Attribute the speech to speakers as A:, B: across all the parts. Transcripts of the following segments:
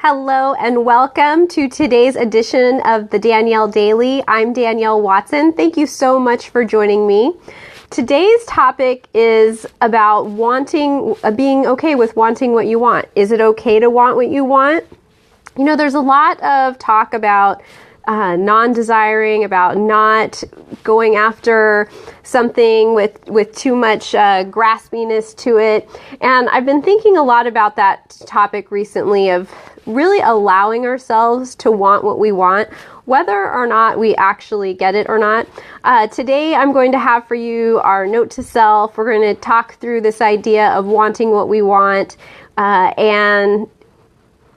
A: Hello and welcome to today's edition of the Danielle Daily. I'm Danielle Watson. Thank you so much for joining me. Today's topic is about being okay with wanting what you want. Is it okay to want what you want? You know, there's a lot of talk about non-desiring, about not going after something with too much graspiness to it. And I've been thinking a lot about that topic recently of really allowing ourselves to want what we want, whether or not we actually get it or not. Today I'm going to have for you our note to self. We're going to talk through this idea of wanting what we want, and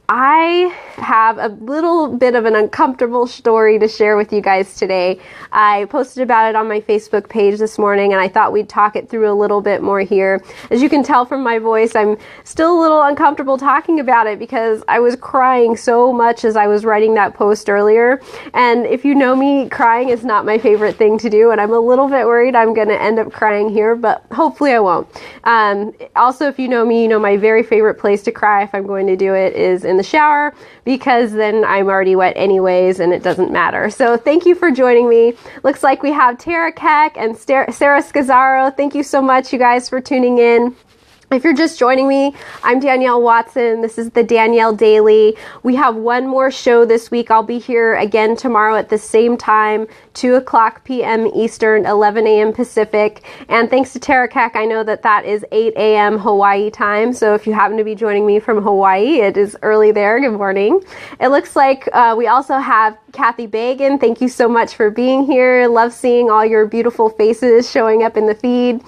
A: I have a little bit of an uncomfortable story to share with you guys today. I posted about it on my Facebook page this morning, and I thought we'd talk it through a little bit more here. As you can tell from my voice, I'm still a little uncomfortable talking about it because I was crying so much as I was writing that post earlier. And if you know me, crying is not my favorite thing to do, and I'm a little bit worried I'm going to end up crying here, but hopefully I won't. Also, if you know me, you know my very favorite place to cry if I'm going to do it is in the shower, because then I'm already wet anyways and it doesn't matter. So thank you for joining me. Looks like we have Tara Keck and Sarah Scazzaro. Thank you so much, you guys, for tuning in. If you're just joining me, I'm Danielle Watson. This is the Danielle Daily. We have one more show this week. I'll be here again tomorrow at the same time, 2:00 p.m. Eastern, 11 a.m. Pacific. And thanks to Tara Keck, I know that is 8 a.m. Hawaii time. So if you happen to be joining me from Hawaii, it is early there. Good morning. It looks like we also have Kathy Bagan. Thank you so much for being here. Love seeing all your beautiful faces showing up in the feed.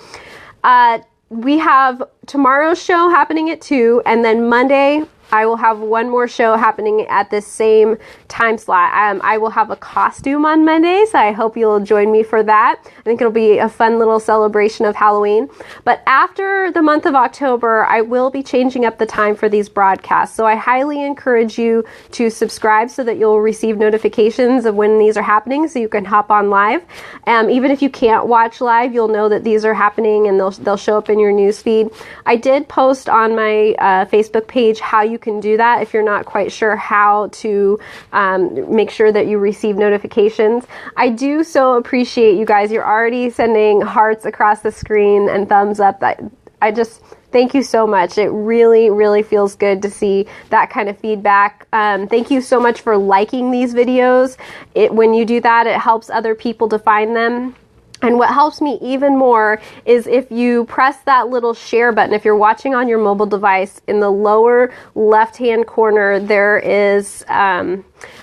A: We have tomorrow's show happening at 2, and then Monday I will have one more show happening at the same time slot. I will have a costume on Monday, so I hope you'll join me for that. I think it'll be a fun little celebration of Halloween. But after the month of October, I will be changing up the time for these broadcasts. So I highly encourage you to subscribe so that you'll receive notifications of when these are happening, so you can hop on live. Even if you can't watch live, you'll know that these are happening and they'll show up in your newsfeed. I did post on my Facebook page how you can do that if you're not quite sure how to make sure that you receive notifications. I do so appreciate you guys. You're already sending hearts across the screen and thumbs up. I just thank you so much. It really, really feels good to see that kind of feedback. Thank you so much for liking these videos. When you do that, it helps other people to find them. And what helps me even more is if you press that little share button. If you're watching on your mobile device, in the lower left-hand corner, there is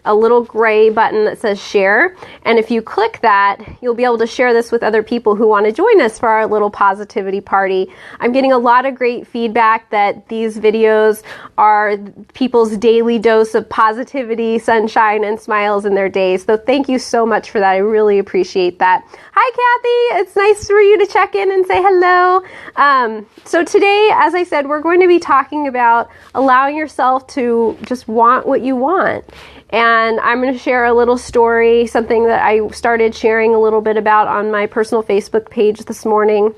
A: a little gray button that says share. And if you click that, you'll be able to share this with other people who want to join us for our little positivity party. I'm getting a lot of great feedback that these videos are people's daily dose of positivity, sunshine, and smiles in their days. So thank you so much for that. I really appreciate that. Hi, Kathy. It's nice for you to check in and say hello. So today, as I said, we're going to be talking about allowing yourself to just want what you want. And I'm going to share a little story, something that I started sharing a little bit about on my personal Facebook page this morning.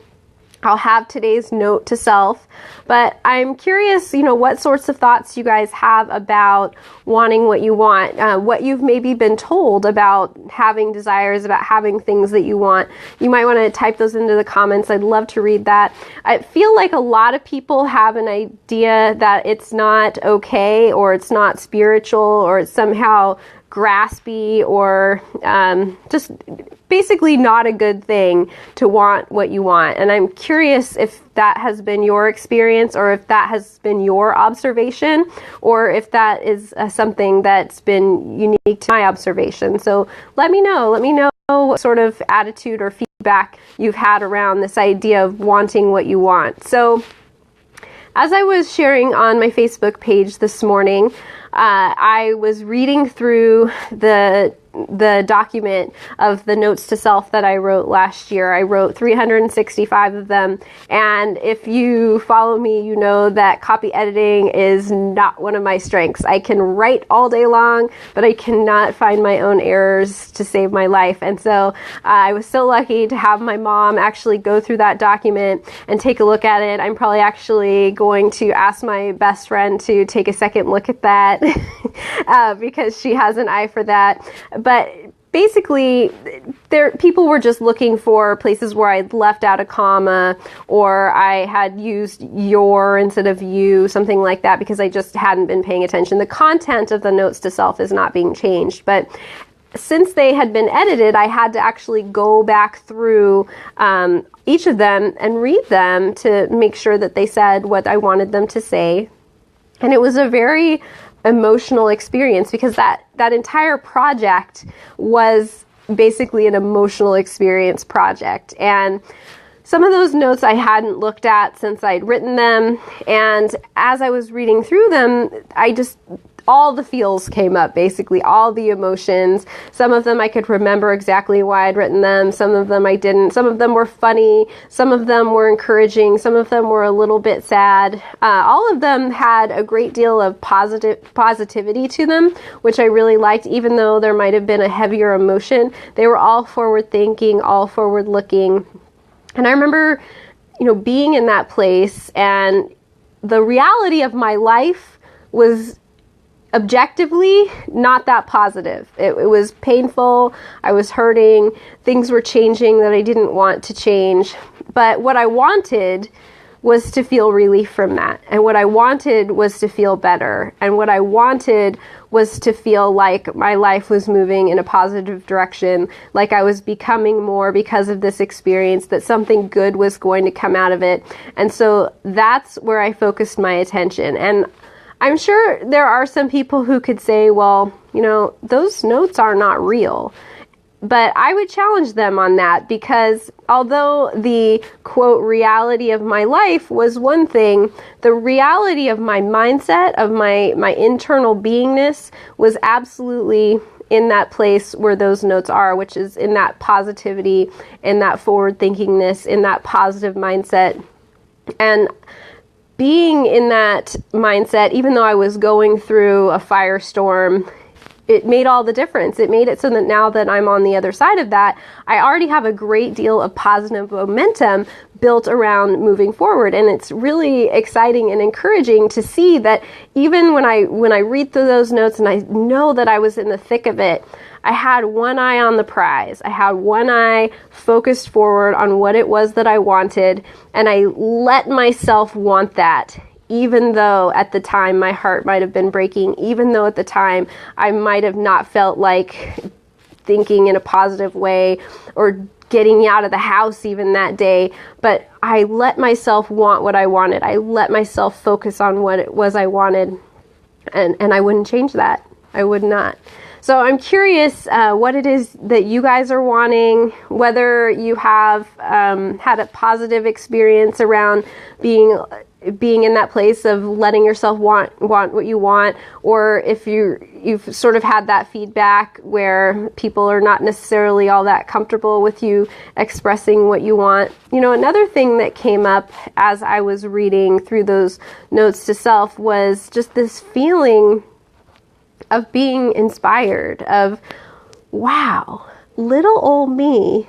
A: I'll have today's note to self, but I'm curious, what sorts of thoughts you guys have about wanting what you want, what you've maybe been told about having desires, about having things that you want. You might want to type those into the comments. I'd love to read that. I feel like a lot of people have an idea that it's not okay, or it's not spiritual, or it's somehow graspy, or just basically not a good thing to want what you want. And I'm curious if that has been your experience, or if that has been your observation, or if that is something that's been unique to my observation. So let me know what sort of attitude or feedback you've had around this idea of wanting what you want. So as I was sharing on my Facebook page this morning, I was reading through the document of the notes to self that I wrote last year. I wrote 365 of them, and if you follow me, you know that copy editing is not one of my strengths. I can write all day long, but I cannot find my own errors to save my life. And so I was so lucky to have my mom actually go through that document and take a look at it. I'm probably actually going to ask my best friend to take a second look at that because she has an eye for that. But basically, people were just looking for places where I'd left out a comma, or I had used your instead of you, something like that, because I just hadn't been paying attention. The content of the notes to self is not being changed, but since they had been edited, I had to actually go back through each of them and read them to make sure that they said what I wanted them to say. And it was a very emotional experience, because that entire project was basically an emotional experience project. And some of those notes I hadn't looked at since I'd written them. And as I was reading through them, all the feels came up, basically, all the emotions. Some of them I could remember exactly why I'd written them. Some of them I didn't. Some of them were funny. Some of them were encouraging. Some of them were a little bit sad. All of them had a great deal of positivity to them, which I really liked, even though there might have been a heavier emotion. They were all forward thinking, all forward looking. And I remember, being in that place, and the reality of my life was objectively not that positive. It was painful. I was hurting. Things were changing that I didn't want to change. But what I wanted was to feel relief from that. And what I wanted was to feel better. And what I wanted was to feel like my life was moving in a positive direction, like I was becoming more because of this experience, that something good was going to come out of it. And so that's where I focused my attention. And I'm sure there are some people who could say, well, those notes are not real. But I would challenge them on that, because although the, quote, reality of my life was one thing, the reality of my mindset, of my internal beingness, was absolutely in that place where those notes are, which is in that positivity, in that forward thinkingness, in that positive mindset. And being in that mindset, even though I was going through a firestorm, it made all the difference. It made it so that now that I'm on the other side of that, I already have a great deal of positive momentum built around moving forward. And it's really exciting and encouraging to see that even when I read through those notes and I know that I was in the thick of it, I had one eye on the prize. I had one eye focused forward on what it was that I wanted, and I let myself want that, even though at the time my heart might have been breaking, even though at the time I might have not felt like thinking in a positive way or getting out of the house even that day. But I let myself want what I wanted. I let myself focus on what it was I wanted, and I wouldn't change that. I would not. So I'm curious what it is that you guys are wanting, whether you have had a positive experience around being in that place of letting yourself want what you want, or if you've sort of had that feedback where people are not necessarily all that comfortable with you expressing what you want. Another thing that came up as I was reading through those notes to self was just this feeling of being inspired, of, wow, little old me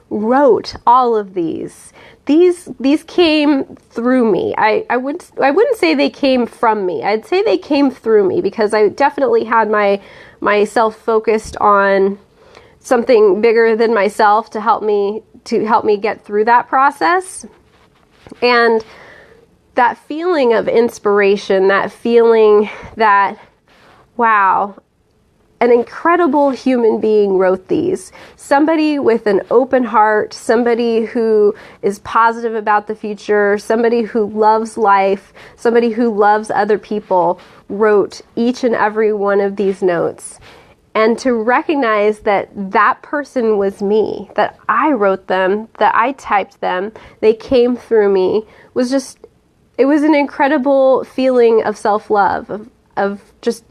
A: wrote all of these. These came through me. I wouldn't say they came from me. I'd say they came through me, because I definitely had myself focused on something bigger than myself to help me get through that process. And that feeling of inspiration, that feeling that, wow, an incredible human being wrote these. Somebody with an open heart, somebody who is positive about the future, somebody who loves life, somebody who loves other people, wrote each and every one of these notes. And to recognize that that person was me, that I wrote them, that I typed them, they came through me, it was an incredible feeling of self-love, of just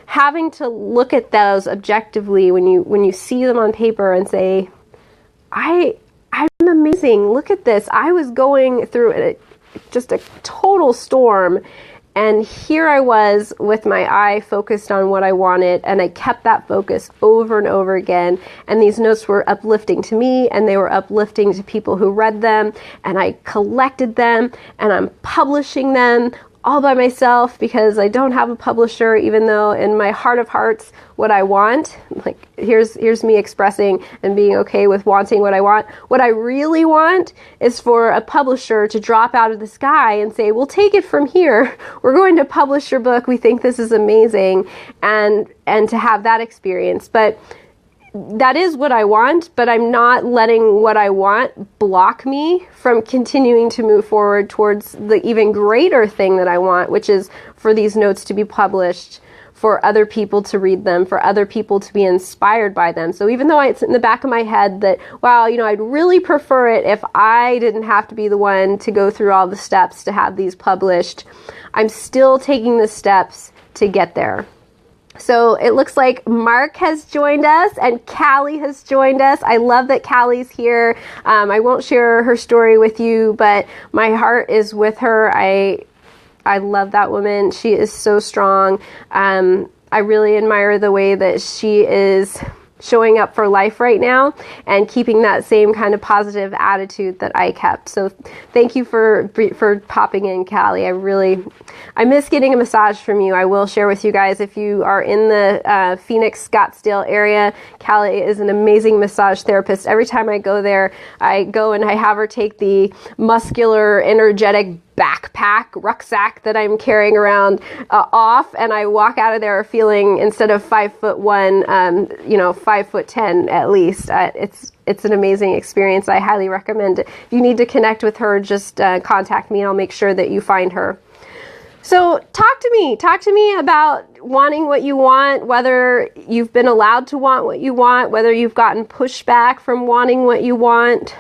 A: having to look at those objectively when you see them on paper and say, I'm amazing. Look at this. I was going through just a total storm, and here I was with my eye focused on what I wanted, and I kept that focus over and over again. And these notes were uplifting to me, and they were uplifting to people who read them, and I collected them, and I'm publishing them all by myself because I don't have a publisher, even though in my heart of hearts, what I want, like here's me expressing and being okay with wanting what I want. What I really want is for a publisher to drop out of the sky and say, we'll take it from here. We're going to publish your book. We think this is amazing. And to have that experience. But that is what I want, but I'm not letting what I want block me from continuing to move forward towards the even greater thing that I want, which is for these notes to be published, for other people to read them, for other people to be inspired by them. So even though it's in the back of my head that, wow, I'd really prefer it if I didn't have to be the one to go through all the steps to have these published, I'm still taking the steps to get there. So it looks like Mark has joined us and Callie has joined us. I love that Callie's here. I won't share her story with you, but my heart is with her. I love that woman. She is so strong. I really admire the way that she is showing up for life right now and keeping that same kind of positive attitude that I kept. So thank you for popping in, Callie. I miss getting a massage from you. I will share with you guys, if you are in the Phoenix, Scottsdale area, Callie is an amazing massage therapist. Every time I go there, I go and I have her take the muscular, energetic rucksack that I'm carrying around off, and I walk out of there feeling, instead of 5'1", 5'10" at least. It's an amazing experience. I highly recommend it. If you need to connect with her, just contact me and I'll make sure that you find her. So talk to me about wanting what you want, whether you've been allowed to want what you want, whether you've gotten pushback from wanting what you want.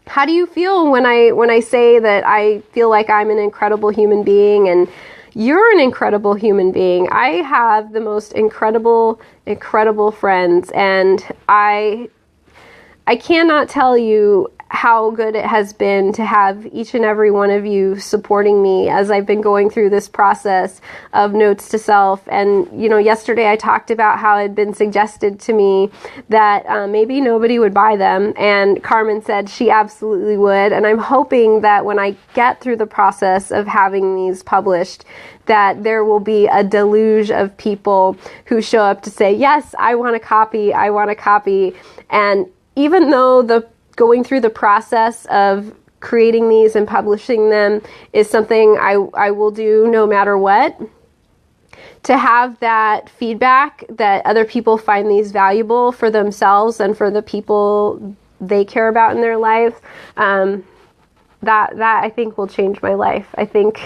A: How do you feel when I say that I feel like I'm an incredible human being and you're an incredible human being? I have the most incredible friends, and I cannot tell you how good it has been to have each and every one of you supporting me as I've been going through this process of Notes to Self. And, yesterday I talked about how it had been suggested to me that maybe nobody would buy them. And Carmen said she absolutely would. And I'm hoping that when I get through the process of having these published, that there will be a deluge of people who show up to say, yes, I want a copy. And even though going through the process of creating these and publishing them is something I will do no matter what, to have that feedback that other people find these valuable for themselves and for the people they care about in their life, that I think will change my life. I think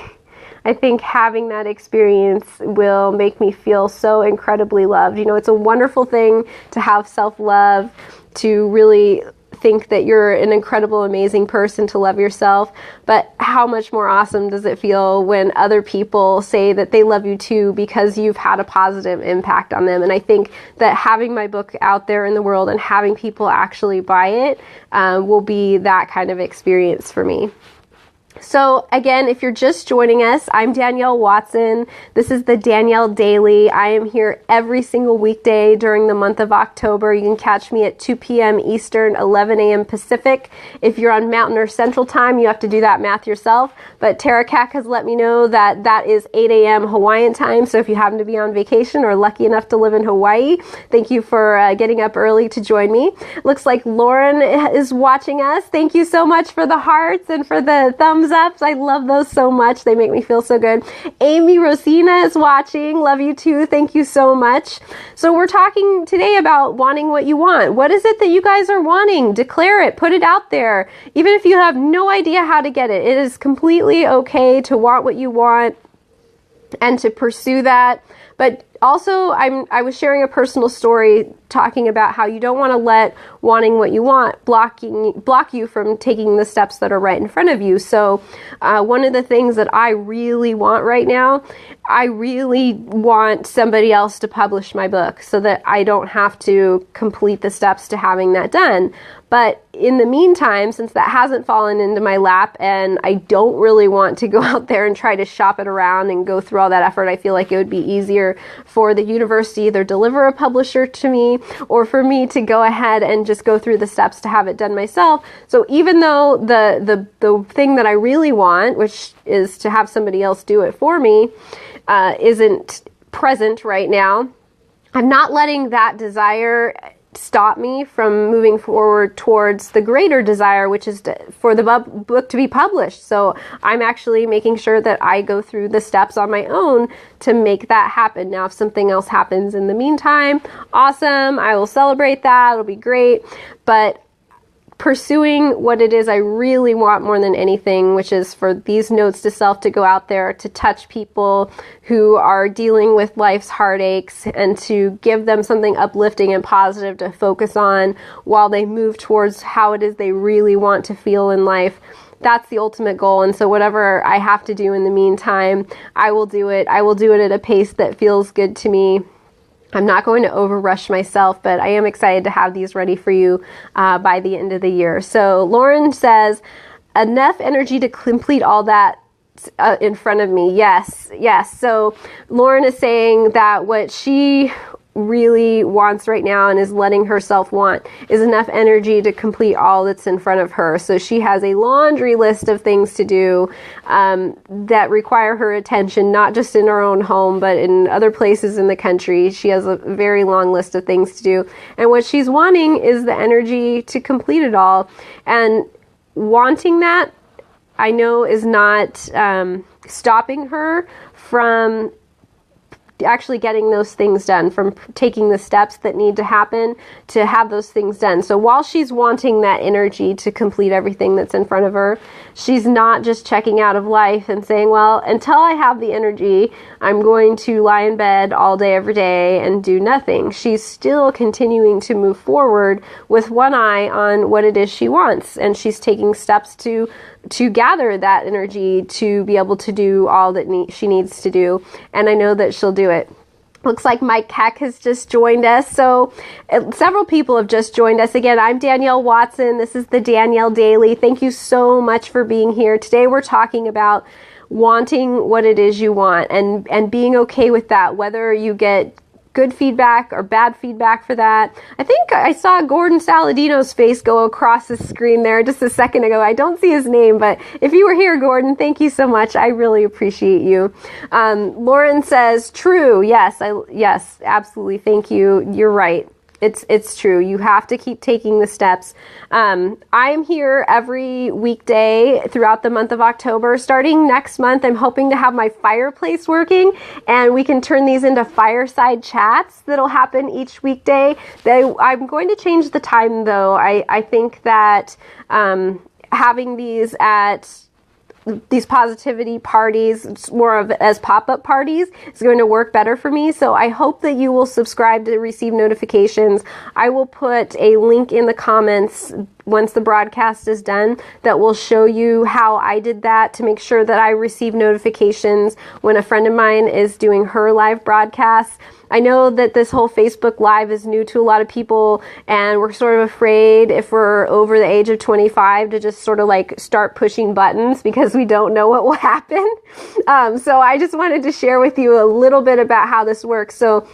A: having that experience will make me feel so incredibly loved. It's a wonderful thing to have self-love, to really think that you're an incredible, amazing person, to love yourself. But how much more awesome does it feel when other people say that they love you too because you've had a positive impact on them? And I think that having my book out there in the world and having people actually buy it will be that kind of experience for me. So again, if you're just joining us, I'm Danielle Watson. This is the Danielle Daily. I am here every single weekday during the month of October. You can catch me at 2 p.m. Eastern, 11 a.m. Pacific. If you're on Mountain or Central Time, you have to do that math yourself. But Tara Cack has let me know that that is 8 a.m. Hawaiian time. So if you happen to be on vacation or lucky enough to live in Hawaii, thank you for getting up early to join me. Looks like Lauren is watching us. Thank you so much for the hearts and for the thumbs ups. I love those so much. They make me feel so good. Amy Rosina is watching. Love you too. Thank you so much. So we're talking today about wanting what you want. What is it that you guys are wanting? Declare it. Put it out there. Even if you have no idea how to get it, it is completely okay to want what you want and to pursue that. But also, I was sharing a personal story talking about how you don't want to let wanting what you want block you from taking the steps that are right in front of you. So one of the things that I really want right now, I really want somebody else to publish my book so that I don't have to complete the steps to having that done. But in the meantime, since that hasn't fallen into my lap and I don't really want to go out there and try to shop it around and go through all that effort, I feel like it would be easier for the universe to either deliver a publisher to me or for me to go ahead and just go through the steps to have it done myself. So even though the thing that I really want, which is to have somebody else do it for me, isn't present right now, I'm not letting that desire stop me from moving forward towards the greater desire, which is for the book to be published. So I'm actually making sure that I go through the steps on my own to make that happen. Now, if something else happens in the meantime, awesome. I will celebrate that. It'll be great. But pursuing what it is I really want more than anything, which is for these notes to self to go out there to touch people who are dealing with life's heartaches and to give them something uplifting and positive to focus on while they move towards how it is they really want to feel in life. That's the ultimate goal. And so whatever I have to do in the meantime, I will do it. I will do it at a pace that feels good to me. I'm not going to overrush myself, but I am excited to have these ready for you by the end of the year. So Lauren says, enough energy to complete all that in front of me. Yes, yes. So Lauren is saying that what she really wants right now and is letting herself want is enough energy to complete all that's in front of her. So she has a laundry list of things to do that require her attention, not just in her own home, but in other places in the country. She has a very long list of things to do. And what she's wanting is the energy to complete it all. And wanting that, I know, is not stopping her from actually getting those things done, from taking the steps that need to happen to have those things done. So while she's wanting that energy to complete everything that's in front of her, she's not just checking out of life and saying, well, until I have the energy, I'm going to lie in bed all day, every day and do nothing. She's still continuing to move forward with one eye on what it is she wants. And she's taking steps to gather that energy to be able to do all that she needs to do. And I know that she'll do it. Looks like Mike Keck has just joined us. So several people have just joined us. Again, I'm Danielle Watson. This is the Danielle Daily. Thank you so much for being here. Today we're talking about wanting what it is you want and being okay with that, whether you get good feedback or bad feedback for that. I think I saw Gordon Saladino's face go across the screen there just a second ago. I don't see his name, but if you were here, Gordon, thank you so much. I really appreciate you. Lauren says, true. Yes, yes, absolutely. Thank you. You're right. It's true. You have to keep taking the steps. I'm here every weekday throughout the month of October. Starting next month, I'm hoping to have my fireplace working, and we can turn these into fireside chats that'll happen each weekday. I'm going to change the time, though. I think that having these at these positivity parties, more of as pop-up parties, is going to work better for me. So I hope that you will subscribe to receive notifications. I will put a link in the comments once the broadcast is done that will show you how I did that to make sure that I receive notifications when a friend of mine is doing her live broadcasts. I know that this whole Facebook Live is new to a lot of people, and we're sort of afraid if we're over the age of 25 to just sort of like start pushing buttons because we don't know what will happen. So I just wanted to share with you a little bit about how this works. So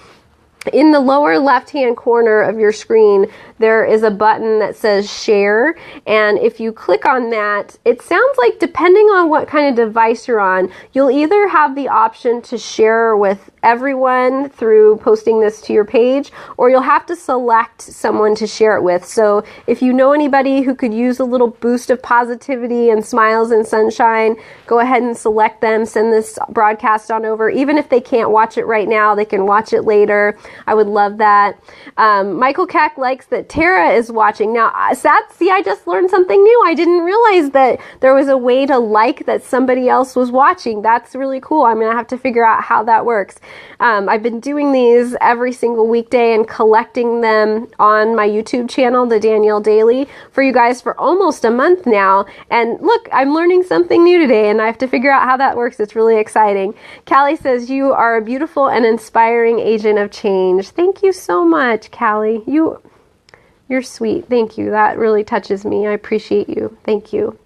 A: in the lower left-hand corner of your screen, there is a button that says share. And if you click on that, it sounds like, depending on what kind of device you're on, you'll either have the option to share with everyone through posting this to your page, or you'll have to select someone to share it with. So if you know anybody who could use a little boost of positivity and smiles and sunshine, go ahead and select them, send this broadcast on over. Even if they can't watch it right now, they can watch it later. I would love that. Michael Keck likes that Tara is watching. Now, see, I just learned something new. I didn't realize that there was a way to like that somebody else was watching. That's really cool. I'm going to have to figure out how that works. I've been doing these every single weekday and collecting them on my YouTube channel, the Danielle Daily, for you guys for almost a month now. And look, I'm learning something new today, and I have to figure out how that works. It's really exciting. Callie says, you are a beautiful and inspiring agent of change. Thank you so much, Callie. You're sweet. Thank you. That really touches me. I appreciate you. Thank you.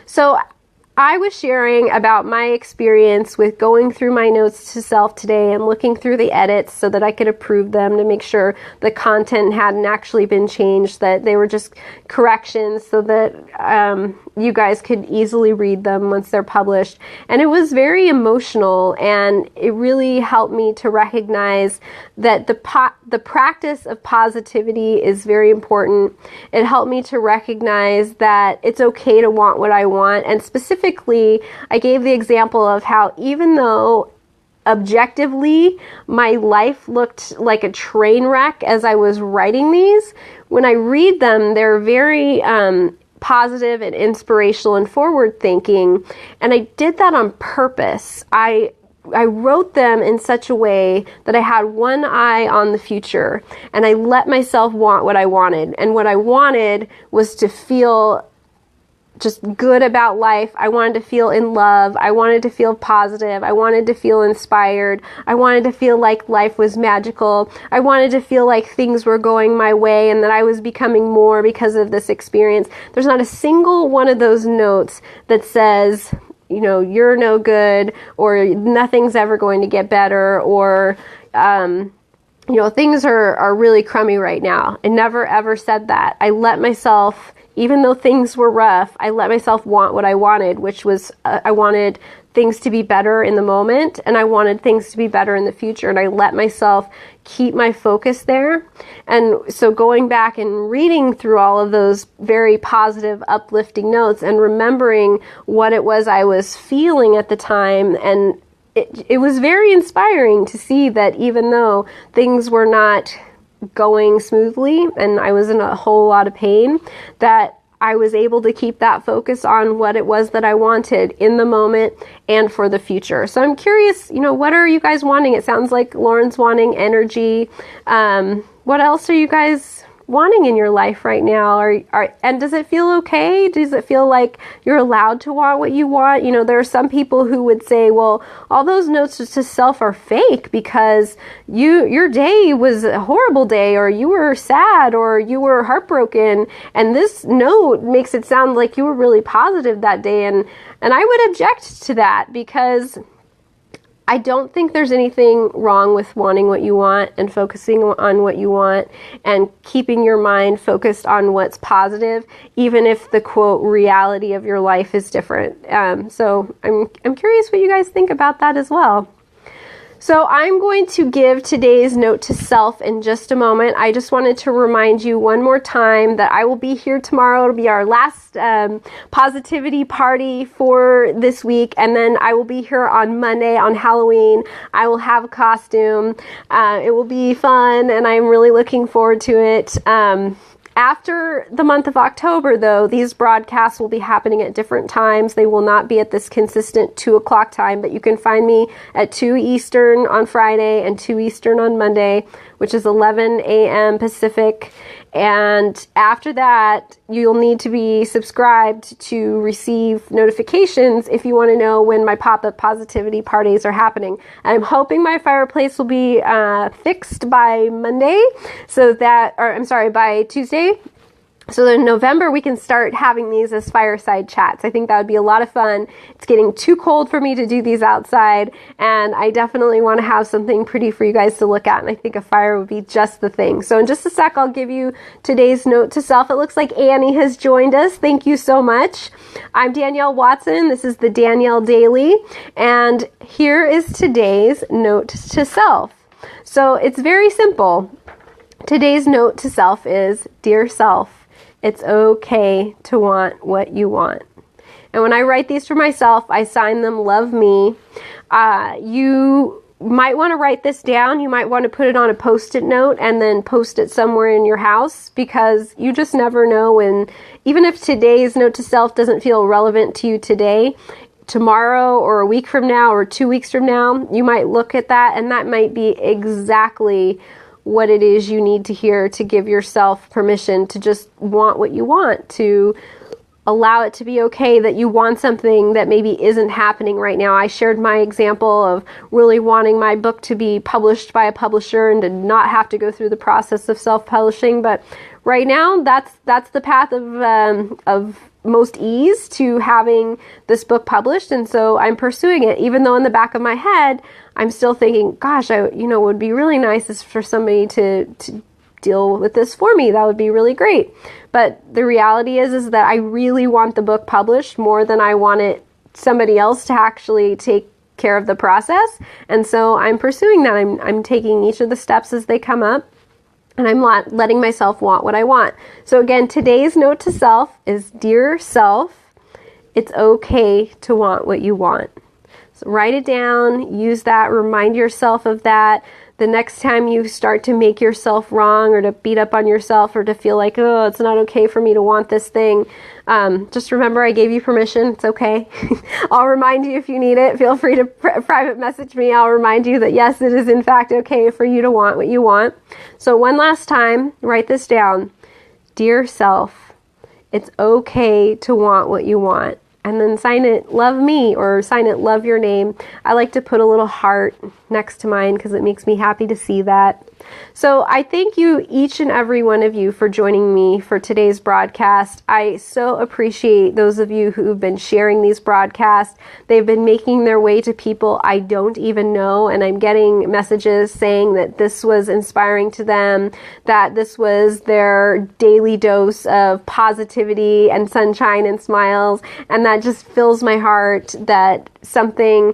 A: So I was sharing about my experience with going through my notes to self today and looking through the edits so that I could approve them to make sure the content hadn't actually been changed, that they were just corrections so that you guys could easily read them once they're published. And it was very emotional, and it really helped me to recognize that the practice of positivity is very important. It helped me to recognize that it's okay to want what I want, and specifically, I gave the example of how even though objectively my life looked like a train wreck as I was writing these, when I read them, they're very positive and inspirational and forward thinking, and I did that on purpose. I wrote them in such a way that I had one eye on the future, and I let myself want what I wanted. And what I wanted was to feel just good about life. I wanted to feel in love. I wanted to feel positive. I wanted to feel inspired. I wanted to feel like life was magical. I wanted to feel like things were going my way and that I was becoming more because of this experience. There's not a single one of those notes that says, you know, you're no good, or nothing's ever going to get better, or, you know, things are really crummy right now. I never ever said that. I let myself, even though things were rough, I let myself want what I wanted, which was I wanted things to be better in the moment, and I wanted things to be better in the future, and I let myself keep my focus there. And so going back and reading through all of those very positive, uplifting notes and remembering what it was I was feeling at the time, and it was very inspiring to see that even though things were not going smoothly and I was in a whole lot of pain, that I was able to keep that focus on what it was that I wanted in the moment and for the future. So I'm curious, you know, what are you guys wanting? It sounds like Lauren's wanting energy. What else are you guys wanting in your life right now? And does it feel okay? Does it feel like you're allowed to want what you want? You know, there are some people who would say, well, all those notes to self are fake because your day was a horrible day, or you were sad, or you were heartbroken, and this note makes it sound like you were really positive that day. And I would object to that, because I don't think there's anything wrong with wanting what you want and focusing on what you want and keeping your mind focused on what's positive, even if the quote reality of your life is different. So I'm curious what you guys think about that as well. So I'm going to give today's note to self in just a moment. I just wanted to remind you one more time that I will be here tomorrow. It'll be our last positivity party for this week. And then I will be here on Monday on Halloween. I will have a costume. It will be fun, and I'm really looking forward to it. After the month of October, though, these broadcasts will be happening at different times. They will not be at this consistent 2 o'clock time, but you can find me at 2 Eastern on Friday and 2 Eastern on Monday, which is 11 a.m. Pacific. And after that, you'll need to be subscribed to receive notifications if you want to know when my pop-up positivity parties are happening. I'm hoping my fireplace will be fixed by Monday, by Tuesday. So in November, we can start having these as fireside chats. I think that would be a lot of fun. It's getting too cold for me to do these outside, and I definitely want to have something pretty for you guys to look at, and I think a fire would be just the thing. So in just a sec, I'll give you today's note to self. It looks like Annie has joined us. Thank you so much. I'm Danielle Watson. This is the Danielle Daily, and here is today's note to self. So it's very simple. Today's note to self is, Dear Self, it's okay to want what you want. And when I write these for myself, I sign them Love Me. You might want to write this down. You might want to put it on a Post-it note and then post it somewhere in your house, because you just never know when, even if today's note to self doesn't feel relevant to you today, tomorrow or a week from now or 2 weeks from now, you might look at that and that might be exactly what it is you need to hear to give yourself permission to just want what you want, to allow it to be okay that you want something that maybe isn't happening right now. I shared my example of really wanting my book to be published by a publisher and to not have to go through the process of self-publishing, but right now that's the path of most ease to having this book published, and so I'm pursuing it, even though in the back of my head I'm still thinking, gosh, it would be really nice is for somebody to deal with this for me. That would be really great. But the reality is that I really want the book published more than I want somebody else to actually take care of the process. And so I'm pursuing that. I'm taking each of the steps as they come up, and I'm letting myself want what I want. So again, today's note to self is, dear self, it's okay to want what you want. So write it down, use that, remind yourself of that. The next time you start to make yourself wrong, or to beat up on yourself, or to feel like, oh, it's not okay for me to want this thing, just remember I gave you permission. It's okay. I'll remind you if you need it. Feel free to private message me. I'll remind you that yes, it is in fact okay for you to want what you want. So one last time, write this down. Dear self, it's okay to want what you want. And then sign it love me, or sign it love your name. I like to put a little heart next to mine because it makes me happy to see that. So I thank you, each and every one of you, for joining me for today's broadcast. I so appreciate those of you who've been sharing these broadcasts. They've been making their way to people I don't even know, and I'm getting messages saying that this was inspiring to them, that this was their daily dose of positivity and sunshine and smiles, and that just fills my heart that something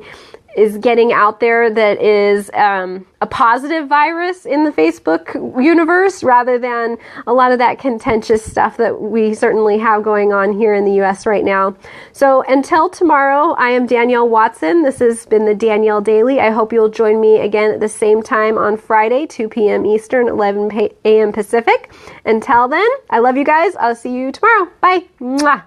A: is getting out there that is a positive virus in the Facebook universe, rather than a lot of that contentious stuff that we certainly have going on here in the US right now. So until tomorrow, I am Danielle Watson. This has been the Danielle Daily. I hope you'll join me again at the same time on Friday, 2 p.m. Eastern, 11 a.m. Pacific. Until then, I love you guys. I'll see you tomorrow. Bye. Mwah.